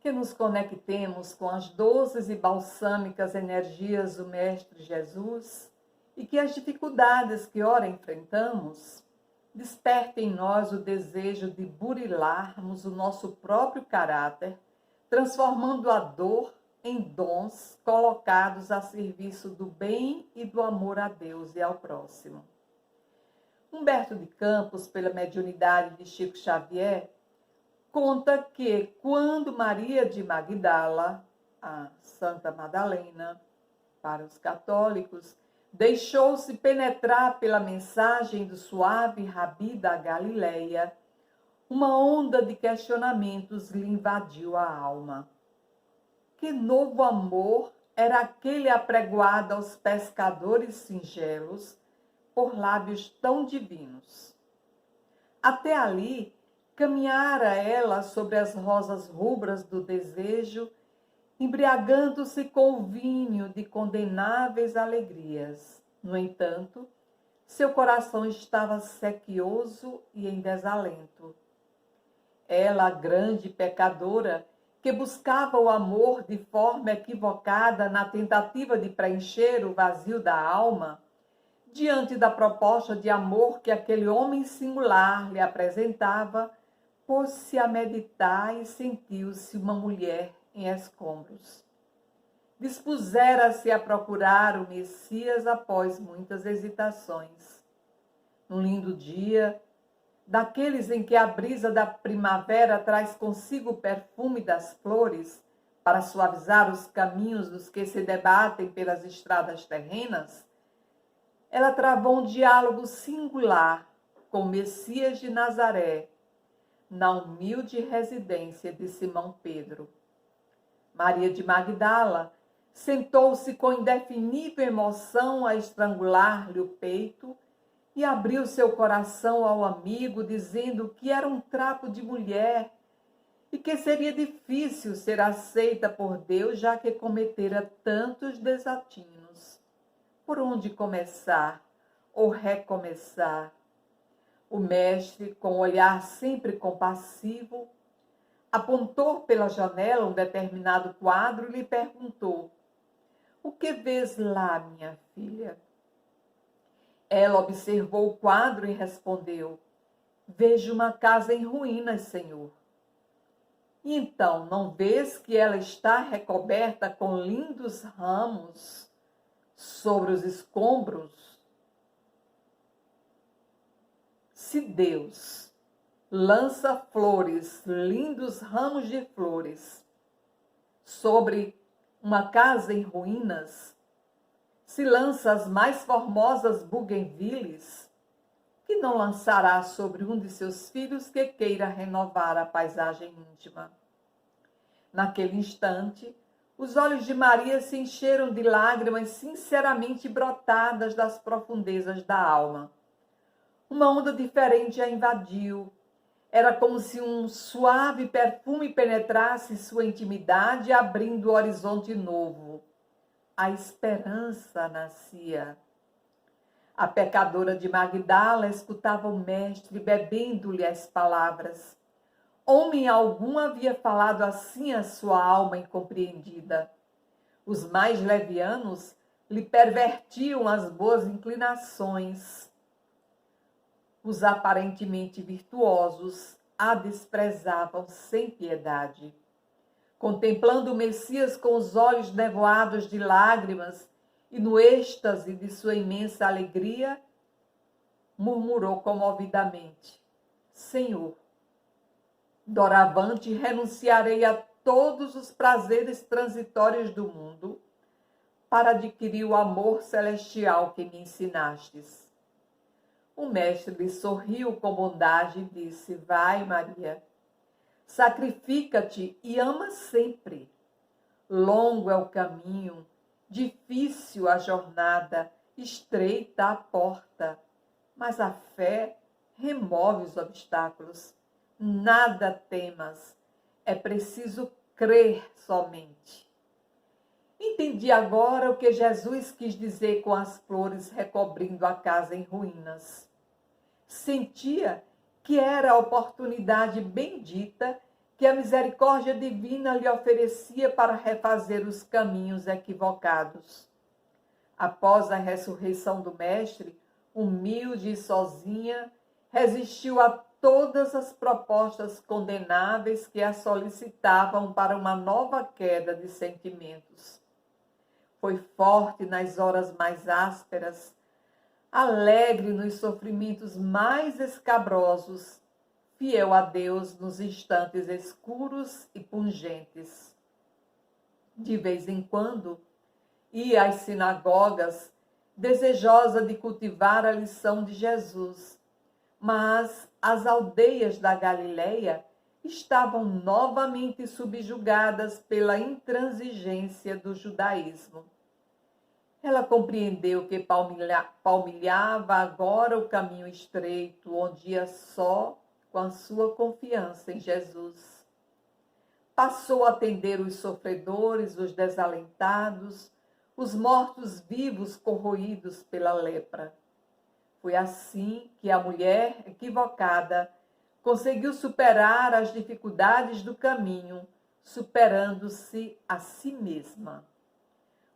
que nos conectemos com as doces e balsâmicas energias do Mestre Jesus e que as dificuldades que ora enfrentamos despertem em nós o desejo de burilarmos o nosso próprio caráter, transformando a dor em dons colocados a serviço do bem e do amor a Deus e ao próximo. Humberto de Campos, pela mediunidade de Chico Xavier, conta que quando Maria de Magdala, a Santa Madalena, para os católicos, deixou-se penetrar pela mensagem do suave Rabi da Galileia, uma onda de questionamentos lhe invadiu a alma. Que novo amor era aquele apregoado aos pescadores singelos por lábios tão divinos? Até ali, caminhara ela sobre as rosas rubras do desejo, embriagando-se com o vinho de condenáveis alegrias. No entanto, seu coração estava sequioso e em desalento. Ela, a grande pecadora, que buscava o amor de forma equivocada na tentativa de preencher o vazio da alma, diante da proposta de amor que aquele homem singular lhe apresentava, pôs-se a meditar e sentiu-se uma mulher em escombros. Dispusera-se a procurar o Messias após muitas hesitações. Num lindo dia, daqueles em que a brisa da primavera traz consigo o perfume das flores para suavizar os caminhos dos que se debatem pelas estradas terrenas, ela travou um diálogo singular com o Messias de Nazaré, na humilde residência de Simão Pedro. Maria de Magdala sentou-se com indefinível emoção a estrangular-lhe o peito e abriu seu coração ao amigo, dizendo que era um trapo de mulher e que seria difícil ser aceita por Deus, já que cometera tantos desatinos. Por onde começar ou recomeçar? O mestre, com um olhar sempre compassivo, apontou pela janela um determinado quadro e lhe perguntou: "O que vês lá, minha filha?" Ela observou o quadro e respondeu: "Vejo uma casa em ruínas, Senhor." "E então, não vês que ela está recoberta com lindos ramos sobre os escombros?" Se Deus lança flores, lindos ramos de flores, sobre uma casa em ruínas, se lança as mais formosas buguenvilles, que não lançará sobre um de seus filhos que queira renovar a paisagem íntima? Naquele instante, os olhos de Maria se encheram de lágrimas sinceramente brotadas das profundezas da alma. Uma onda diferente a invadiu. Era como se um suave perfume penetrasse sua intimidade, abrindo o horizonte novo. A esperança nascia. A pecadora de Magdala escutava o mestre, bebendo-lhe as palavras. Homem algum havia falado assim a sua alma incompreendida. Os mais levianos lhe pervertiam as boas inclinações. Os aparentemente virtuosos a desprezavam sem piedade. Contemplando o Messias com os olhos nevoados de lágrimas e no êxtase de sua imensa alegria, murmurou comovidamente: "Senhor, doravante renunciarei a todos os prazeres transitórios do mundo para adquirir o amor celestial que me ensinastes." O mestre lhe sorriu com bondade e disse: "Vai, Maria, sacrifica-te e ama sempre. Longo é o caminho, difícil a jornada, estreita a porta, mas a fé remove os obstáculos. Nada temas, é preciso crer somente." Entendi agora o que Jesus quis dizer com as flores recobrindo a casa em ruínas. Sentia que era a oportunidade bendita que a misericórdia divina lhe oferecia para refazer os caminhos equivocados. Após a ressurreição do Mestre, humilde e sozinha, resistiu a todas as propostas condenáveis que a solicitavam para uma nova queda de sentimentos. Foi forte nas horas mais ásperas, alegre nos sofrimentos mais escabrosos, fiel a Deus nos instantes escuros e pungentes. De vez em quando, ia às sinagogas, desejosa de cultivar a lição de Jesus, mas as aldeias da Galileia estavam novamente subjugadas pela intransigência do judaísmo. Ela compreendeu que palmilhava agora o caminho estreito, onde ia só com a sua confiança em Jesus. Passou a atender os sofredores, os desalentados, os mortos-vivos corroídos pela lepra. Foi assim que a mulher equivocada conseguiu superar as dificuldades do caminho, superando-se a si mesma.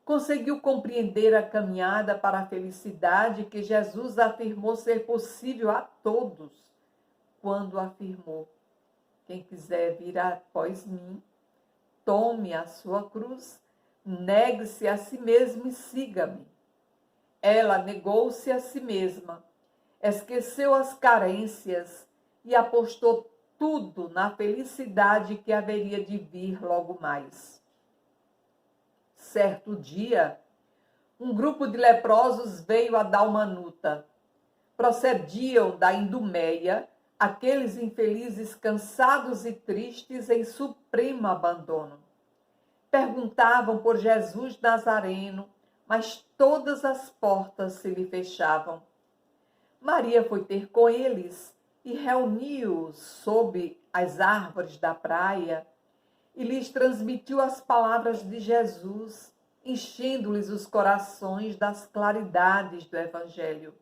Conseguiu compreender a caminhada para a felicidade que Jesus afirmou ser possível a todos, quando afirmou: quem quiser vir após mim, tome a sua cruz, negue-se a si mesmo e siga-me. Ela negou-se a si mesma, esqueceu as carências e apostou tudo na felicidade que haveria de vir logo mais. Certo dia, um grupo de leprosos veio a Dalmanuta. Procediam da Idumeia aqueles infelizes cansados e tristes em supremo abandono. Perguntavam por Jesus Nazareno, mas todas as portas se lhe fechavam. Maria foi ter com eles e reuniu-os sob as árvores da praia e lhes transmitiu as palavras de Jesus, enchendo-lhes os corações das claridades do Evangelho.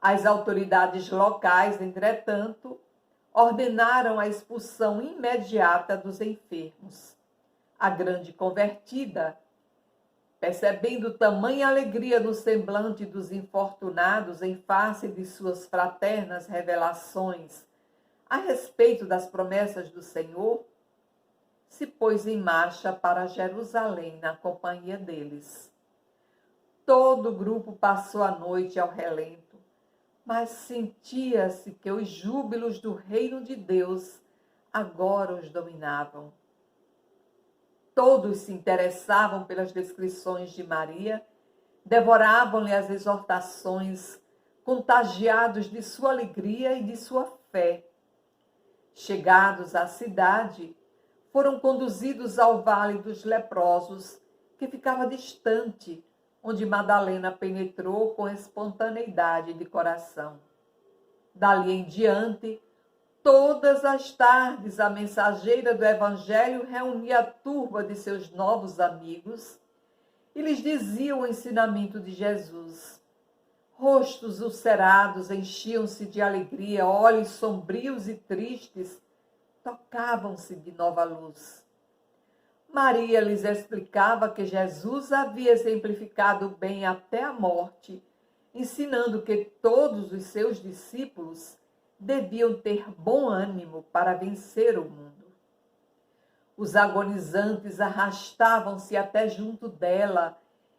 As autoridades locais, entretanto, ordenaram a expulsão imediata dos enfermos. A grande convertida, percebendo tamanha alegria no semblante dos infortunados em face de suas fraternas revelações a respeito das promessas do Senhor, se pôs em marcha para Jerusalém na companhia deles. Todo o grupo passou a noite ao relento, mas sentia-se que os júbilos do reino de Deus agora os dominavam. Todos se interessavam pelas descrições de Maria, devoravam-lhe as exortações, contagiados de sua alegria e de sua fé. Chegados à cidade, foram conduzidos ao Vale dos Leprosos, que ficava distante, onde Madalena penetrou com espontaneidade de coração. Dali em diante, todas as tardes, a mensageira do Evangelho reunia a turba de seus novos amigos e lhes dizia o ensinamento de Jesus. Rostos ulcerados enchiam-se de alegria, olhos sombrios e tristes tocavam-se de nova luz. Maria lhes explicava que Jesus havia exemplificado o bem até a morte, ensinando que todos os seus discípulos deviam ter bom ânimo para vencer o mundo. Os agonizantes arrastavam-se até junto dela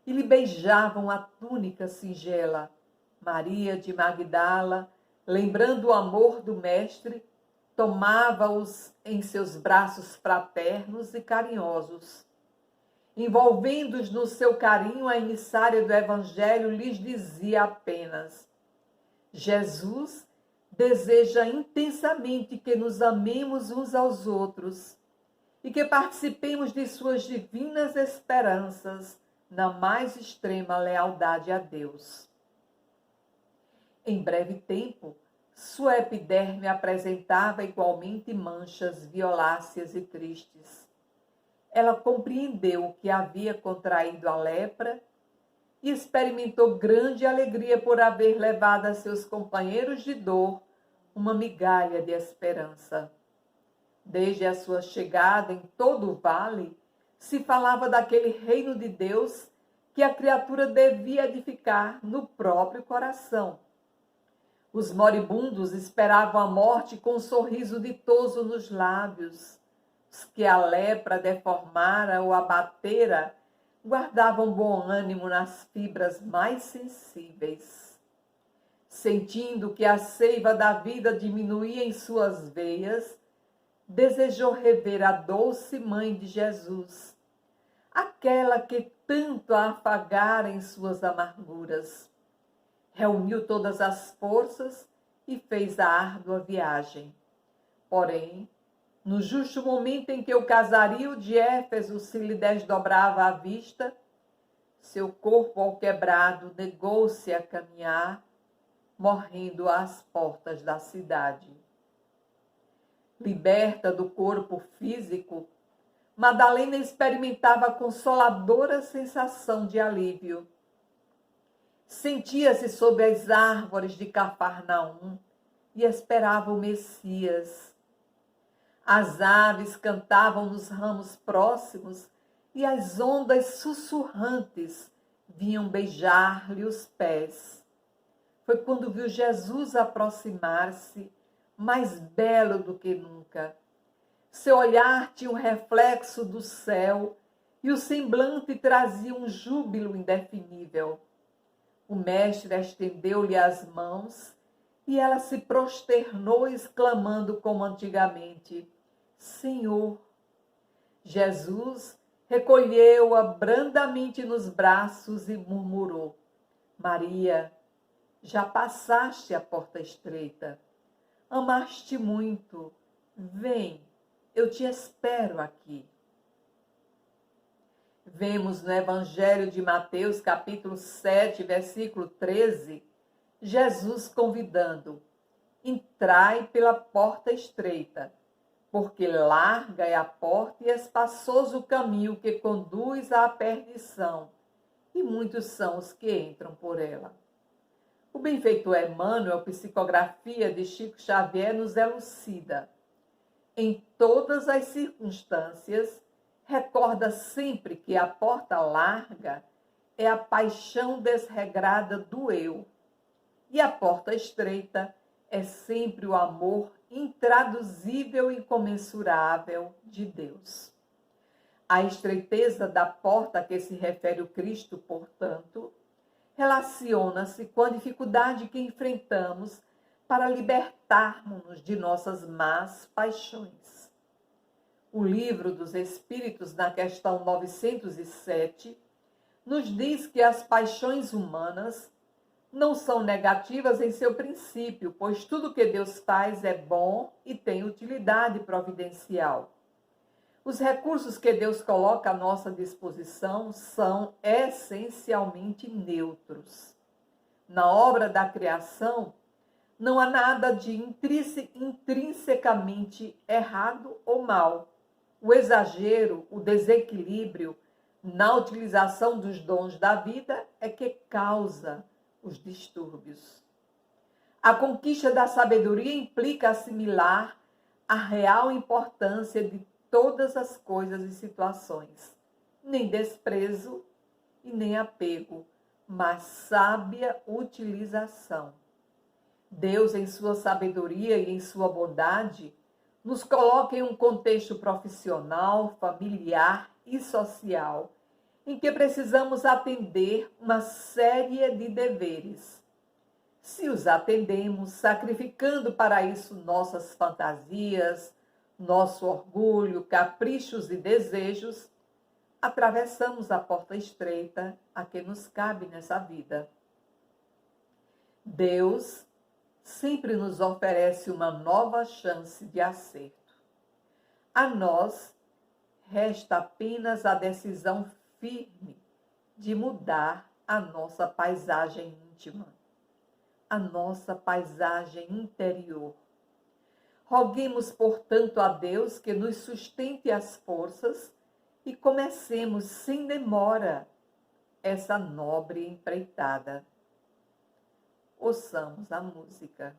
e lhe beijavam a túnica singela. Maria de Magdala, lembrando o amor do Mestre, tomava-os em seus braços fraternos e carinhosos. Envolvendo-os no seu carinho, a emissária do Evangelho lhes dizia apenas: Jesus deseja intensamente que nos amemos uns aos outros e que participemos de suas divinas esperanças na mais extrema lealdade a Deus. Em breve tempo, sua epiderme apresentava igualmente manchas violáceas e tristes. Ela compreendeu que havia contraído a lepra e experimentou grande alegria por haver levado a seus companheiros de dor uma migalha de esperança. Desde a sua chegada em todo o vale, se falava daquele reino de Deus que a criatura devia edificar no próprio coração. Os moribundos esperavam a morte com um sorriso ditoso nos lábios. Os que a lepra deformara ou abatera guardavam bom ânimo nas fibras mais sensíveis. Sentindo que a seiva da vida diminuía em suas veias, desejou rever a doce mãe de Jesus, aquela que tanto a afagara em suas amarguras. Reuniu todas as forças e fez a árdua viagem. Porém, no justo momento em que o casario de Éfeso se lhe desdobrava à vista, seu corpo alquebrado negou-se a caminhar, morrendo às portas da cidade. Liberta do corpo físico, Madalena experimentava a consoladora sensação de alívio. Sentia-se sob as árvores de Cafarnaum e esperava o Messias. As aves cantavam nos ramos próximos e as ondas sussurrantes vinham beijar-lhe os pés. Foi quando viu Jesus aproximar-se, mais belo do que nunca. Seu olhar tinha um reflexo do céu e o semblante trazia um júbilo indefinível. O mestre estendeu-lhe as mãos e ela se prosternou, exclamando como antigamente: Senhor. Jesus recolheu-a brandamente nos braços e murmurou: Maria, já passaste a porta estreita. Amaste muito. Vem, eu te espero aqui. Vemos no Evangelho de Mateus, capítulo 7, versículo 13, Jesus convidando: entrai pela porta estreita, porque larga é a porta e espaçoso o caminho que conduz à perdição, e muitos são os que entram por ela. O benfeitor Emmanuel, psicografia de Chico Xavier, nos elucida. Em todas as circunstâncias, recorda sempre que a porta larga é a paixão desregrada do eu, e a porta estreita é sempre o amor intraduzível e incomensurável de Deus. A estreiteza da porta a que se refere o Cristo, portanto, relaciona-se com a dificuldade que enfrentamos para libertarmos-nos de nossas más paixões. O Livro dos Espíritos, na questão 907, nos diz que as paixões humanas não são negativas em seu princípio, pois tudo que Deus faz é bom e tem utilidade providencial. Os recursos que Deus coloca à nossa disposição são essencialmente neutros. Na obra da criação, não há nada de intrinsecamente errado ou mal. O exagero, o desequilíbrio na utilização dos dons da vida é que causa os distúrbios. A conquista da sabedoria implica assimilar a real importância de todas as coisas e situações, nem desprezo e nem apego, mas sábia utilização. Deus, em sua sabedoria e em sua bondade, nos coloca em um contexto profissional, familiar e social, em que precisamos atender uma série de deveres. Se os atendemos, sacrificando para isso nossas fantasias, nosso orgulho, caprichos e desejos, atravessamos a porta estreita a que nos cabe nessa vida. Deus sempre nos oferece uma nova chance de acerto. A nós resta apenas a decisão firme de mudar a nossa paisagem íntima, a nossa paisagem interior. Roguemos, portanto, a Deus que nos sustente as forças e comecemos sem demora essa nobre empreitada. Ouçamos a música.